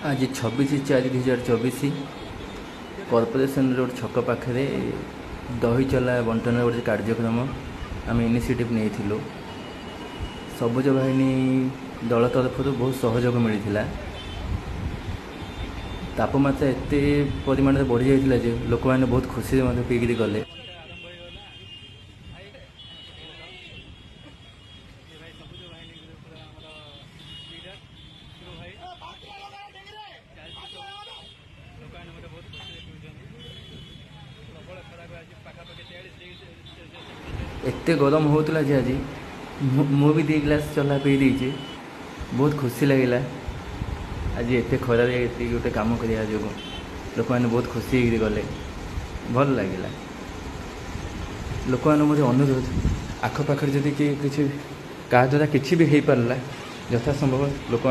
आज 26/4/2024 corporation road छक पाखे दही चला बंटन गोटे कार्यक्रम आम इनिशिएटिव नहीं सबुज बाहिनी दल तरफ बहुत सहयोग मिलता। तापमात्रा एत परिमाण में बढ़ी जाता जे लोक मैंने बहुत खुशी पीकि गले। एत गरम होता जे आज मु भी 2 ग्लास चला पी देचे बहुत खुशी लगे। आज एत खरार गोटे कम करा जो लोक मैंने बहुत खुशी गले भल लगे। लोक मैंने अनुरोध आखपाखे जदि किसी क्या द्वारा किसी भी हो पारा यथासंभव लोक